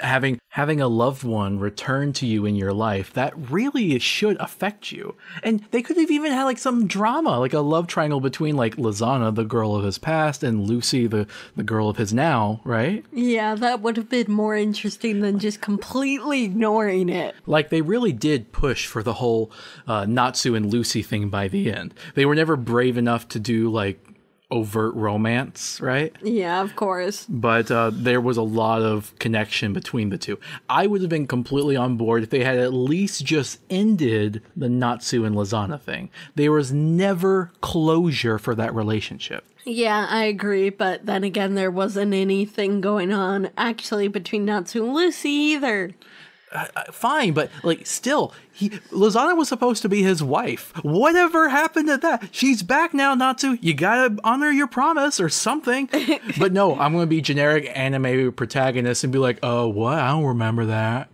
Having a loved one return to you in your life, that really should affect you. And they could have even had like some drama, like a love triangle between like Lizana, the girl of his past, and Lucy, the girl of his now, right? Yeah, that would have been more interesting than just completely ignoring it. Like, they really did push for the whole Natsu and Lucy thing by the end. They were never brave enough to do like overt romance, right? Yeah, of course. But there was a lot of connection between the two. I would have been completely on board if they had at least just ended the Natsu and Lizana thing. There was never closure for that relationship. Yeah, I agree, but then again, there wasn't anything going on actually between Natsu and Lucy either. Fine, but like still, Lizana was supposed to be his wife. Whatever happened to that? She's back now, Natsu. You gotta honor your promise or something. But no, I'm gonna be generic anime protagonist and be like, oh, what? I don't remember that.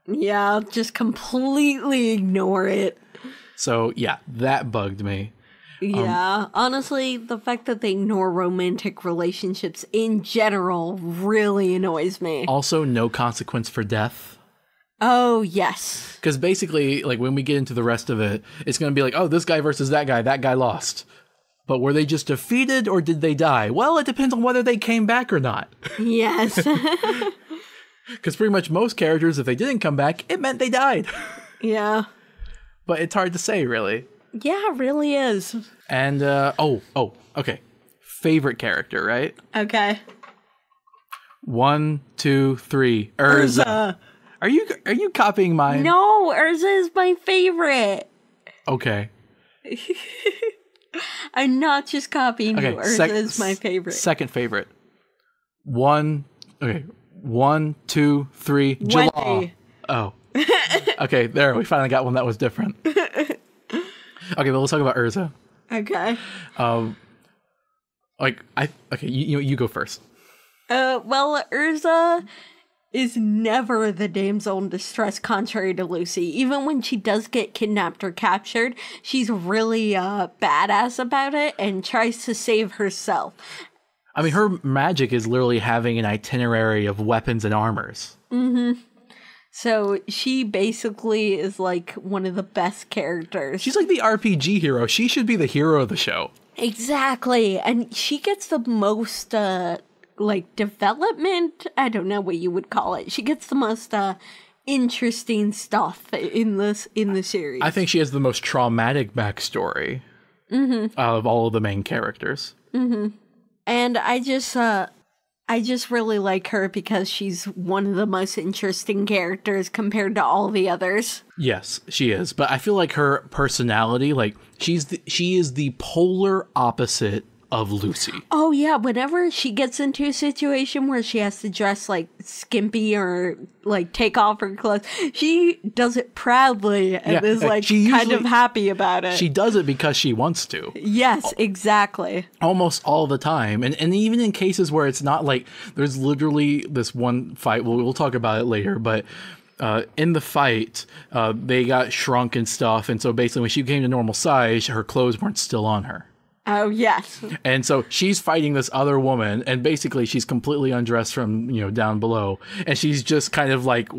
Yeah, just completely ignore it. So yeah, that bugged me. Yeah, honestly, the fact that they ignore romantic relationships in general really annoys me. Also, no consequence for death. Oh, yes. Because basically, like, when we get into the rest of it, it's going to be like, oh, this guy versus that guy lost. But were they just defeated or did they die? Well, it depends on whether they came back or not. Yes. Because pretty much most characters, if they didn't come back, it meant they died. Yeah. But it's hard to say, really. Yeah, it really is. And, okay. Favorite character, right? Okay. 1, 2, 3. Erza. Are you copying mine? No, Erza is my favorite. Okay. I'm not just copying you. Erza is my favorite. Second favorite. 1, 2, 3. July. Oh. Okay, there. We finally got one that was different. Okay, but let's talk about Erza. Okay. You go first. Well, Erza is never the damsel in distress, contrary to Lucy. Even when she does get kidnapped or captured, she's really badass about it and tries to save herself. I mean, her magic is literally having an itinerary of weapons and armors. Mm-hmm. So she basically is like one of the best characters. She's like the RPG hero. She should be the hero of the show. Exactly. And she gets the most development. I don't know what you would call it. She gets the most interesting stuff in the series. I think she has the most traumatic backstory of all of the main characters. Mm-hmm. And I just really like her because she's one of the most interesting characters compared to all the others. Yes, she is. But I feel like her personality, like she is the polar opposite of Lucy. Oh, yeah. Whenever she gets into a situation where she has to dress, like, skimpy or, like, take off her clothes, she does it proudly and is, like, kind of happy about it. She does it because she wants to. Yes, exactly. Almost all the time. And even in cases where it's not like, there's literally this one fight, we'll talk about it later, but in the fight, they got shrunk and stuff. And so basically when she came to normal size, her clothes weren't still on her. Oh, yes. And so she's fighting this other woman, and basically she's completely undressed from, down below. And she's just kind of like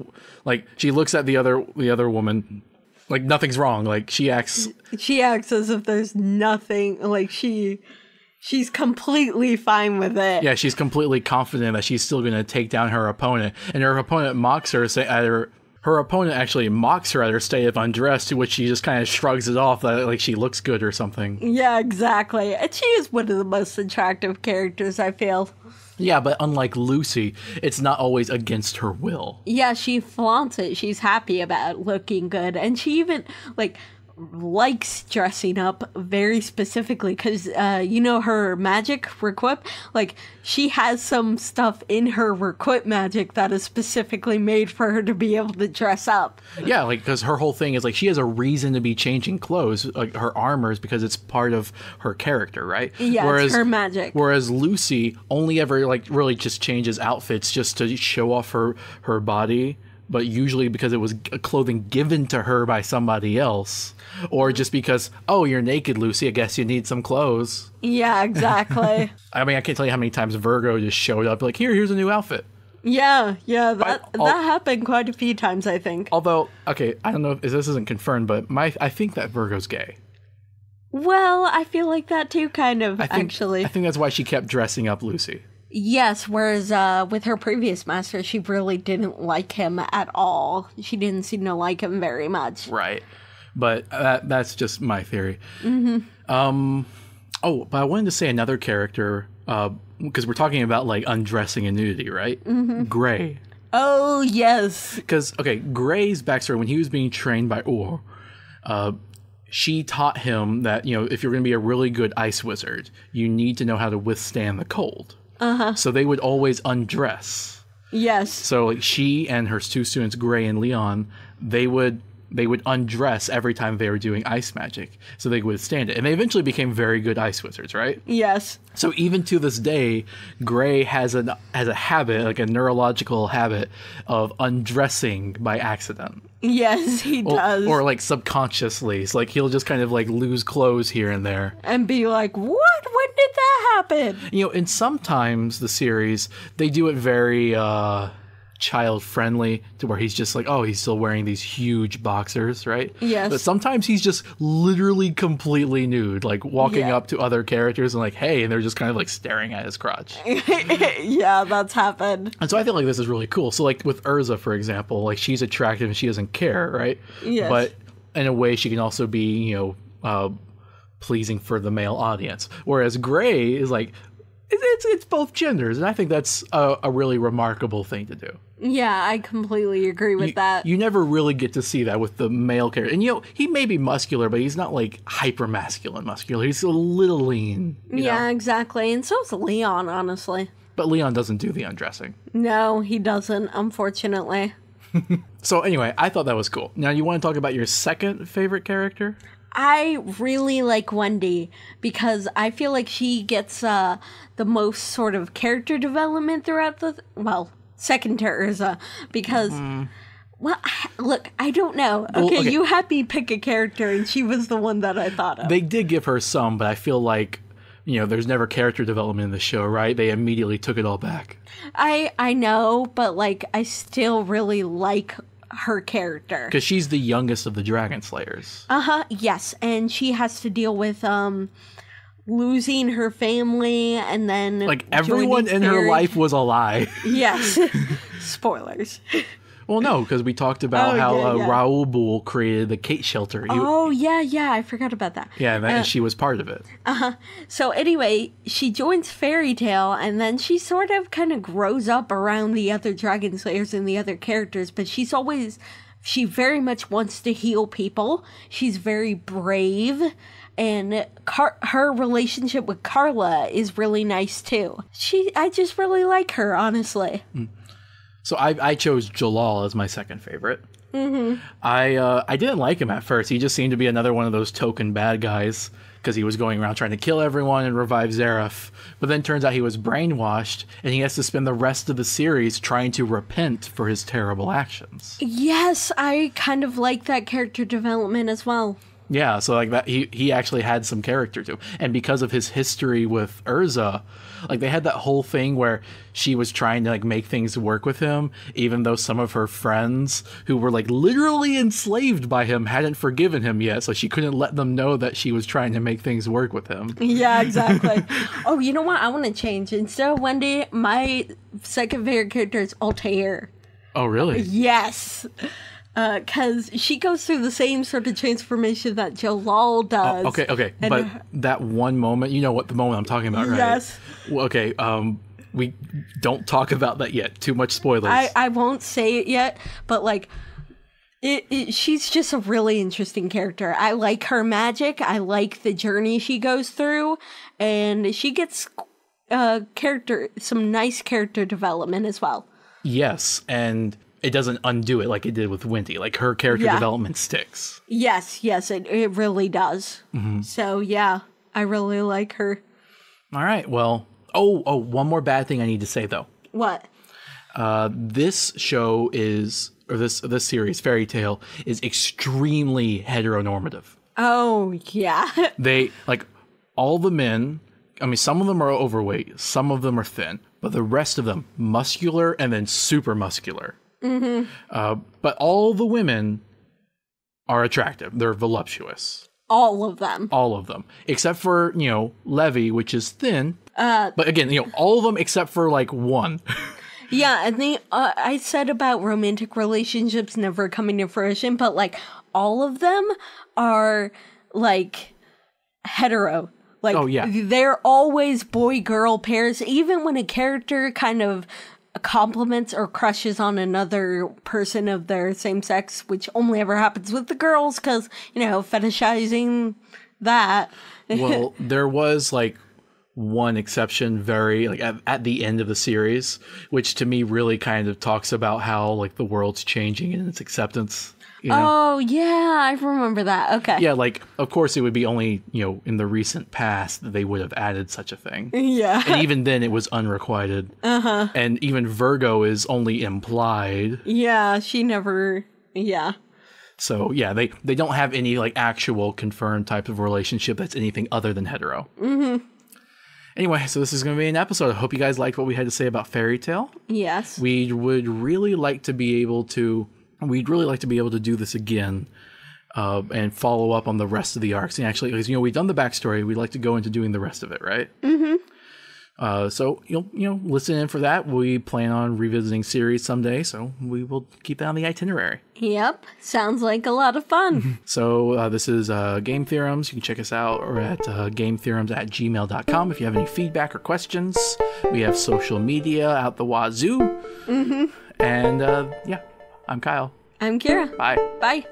she looks at the other woman like nothing's wrong. Like she acts as if there's nothing, like she's completely fine with it. Yeah, she's completely confident that she's still going to take down her opponent. And her opponent mocks her, her opponent actually mocks her at her state of undress, to which she just kind of shrugs it off that like she looks good or something. Yeah, exactly. And she is one of the most attractive characters, I feel. Yeah, but unlike Lucy, it's not always against her will. Yeah, she flaunts it. She's happy about looking good. And she even, likes dressing up very specifically because her magic requip, like she has some stuff in her requip magic that is specifically made for her to be able to dress up. Yeah, because her whole thing is she has a reason to be changing clothes, like her armor is because it's part of her character, right? Yeah, it's her magic. Whereas Lucy only ever really just changes outfits just to show off her body, but usually because it was clothing given to her by somebody else. Or just because, oh, you're naked, Lucy, I guess you need some clothes. Yeah, exactly. I mean, I can't tell you how many times Virgo just showed up like, here's a new outfit. Yeah, that happened quite a few times, I think. Although, okay, I don't know if this isn't confirmed, but I think that Virgo's gay. Well, I feel like that too, kind of, actually. I think that's why she kept dressing up Lucy. Yes, whereas with her previous master, she really didn't like him at all. She didn't seem to like him very much. Right. But that's just my theory. Mm-hmm. But I wanted to say another character, because we're talking about undressing and nudity, right? Mm-hmm. Gray. Oh, yes. Because, Gray's backstory, when he was being trained by Or, she taught him that, if you're going to be a really good ice wizard, you need to know how to withstand the cold. Uh-huh. So they would always undress. Yes. So she and her two students, Gray and Leon, they would undress every time they were doing ice magic, so they would withstand it. And they eventually became very good ice wizards, right? Yes. So even to this day, Gray has a habit, a neurological habit, of undressing by accident. Yes, he does. Or subconsciously. It's he'll just kind of lose clothes here and there. And be like, what? When did that happen? And sometimes the series, they do it very child friendly to where he's just he's still wearing these huge boxers, right? Yes. But sometimes he's just literally completely nude, walking up to other characters and hey, and they're just kind of staring at his crotch. Yeah, that's happened. And so I feel this is really cool. So with Erza, for example, she's attractive and she doesn't care, right? Yes. But in a way she can also be, pleasing for the male audience. Whereas Gray is it's both genders, and I think that's a really remarkable thing to do. Yeah, I completely agree with that. You never really get to see that with the male character. And, he may be muscular, but he's not, hyper-masculine muscular. He's a little lean. Yeah, exactly. And so's Leon, honestly. But Leon doesn't do the undressing. No, he doesn't, unfortunately. So, anyway, I thought that was cool. Now, you want to talk about your second favorite character? I really like Wendy because I feel like she gets the most sort of character development throughout second to Erza, because look, I don't know. Okay, you had me pick a character and she was the one that I thought of. They did give her some, but I feel there's never character development in the show, right? They immediately took it all back. I know, but I still really like her character. Because she's the youngest of the Dragon Slayers. Yes, and she has to deal with losing her family and then everyone in her life was a lie. Yes. Spoilers. Well, no, because we talked about how Raoul Bull created the Kate shelter. Yeah, I forgot about that. Yeah, and she was part of it. So anyway, she joins Fairy Tail, and then she sort of kind of grows up around the other Dragon Slayers and the other characters, but she very much wants to heal people. She's very brave, And her relationship with Carla is really nice too. I just really like her, honestly. So I chose Jalal as my second favorite. I didn't like him at first. He just seemed to be another one of those token bad guys because he was going around trying to kill everyone and revive Zareth. But then turns out he was brainwashed, and he has to spend the rest of the series trying to repent for his terrible actions. Yes, I kind of like that character development as well. Yeah, so like that, he actually had some character to him. And because of his history with Erza, like they had that whole thing where she was trying to like make things work with him, even though some of her friends who were like literally enslaved by him hadn't forgiven him yet, so she couldn't let them know that she was trying to make things work with him. Yeah, exactly. Oh, you know what? I want to change. Instead of Wendy, my second favorite character is Altair. Oh, really? Yes. Because she goes through the same sort of transformation that Jalal does. Oh, okay. But that one moment, you know what the moment I'm talking about, right? Yes. Well, okay, we don't talk about that yet. Too much spoilers. I won't say it yet, but like, she's just a really interesting character. I like her magic. I like the journey she goes through, and she gets some nice character development as well. Yes, and it doesn't undo it like it did with Wendy. Like, her character development sticks. Yes, it really does. So, yeah, I really like her. All right, well, one more bad thing I need to say, though. What? This show is, or this series, Fairy Tail, is extremely heteronormative. Oh, yeah. They, like, all the men, I mean, some of them are overweight, some of them are thin, but the rest of them, muscular and then super muscular. But all the women are attractive. They're voluptuous. All of them. All of them. Except for, Levy, which is thin. But again, all of them except for, like, one. Yeah, and I said about romantic relationships never coming to fruition, but, like, all of them are, like, hetero. Like, oh, yeah. They're always boy-girl pairs, even when a character kind of compliments or crushes on another person of their same sex, which only ever happens with the girls because, fetishizing that. Well, there was, like, one exception very, like, at the end of the series, which to me really kind of talks about how, like, the world's changing and its acceptance. Oh, yeah, I remember that. Okay. Yeah, like, of course it would be only, in the recent past that they would have added such a thing. Yeah. And even then it was unrequited. Uh-huh. And even Virgo is only implied. Yeah, she never, yeah. So, yeah, they don't have any, like, actual confirmed type of relationship that's anything other than hetero. Mm-hmm. Anyway, so this is going to be an episode. I hope you guys liked what we had to say about Fairy Tail. Yes. We'd really like to be able to do this again and follow up on the rest of the arcs. And actually, because, we've done the backstory, we'd like to go into doing the rest of it, right? Mm-hmm. So, listen in for that. We plan on revisiting series someday, so we will keep that on the itinerary. Yep. Sounds like a lot of fun. So, this is Game Theorems. You can check us out at gametheorems@gmail.com if you have any feedback or questions. We have social media out the wazoo. Mm-hmm. And, I'm Kyle. I'm Kira. Bye. Bye.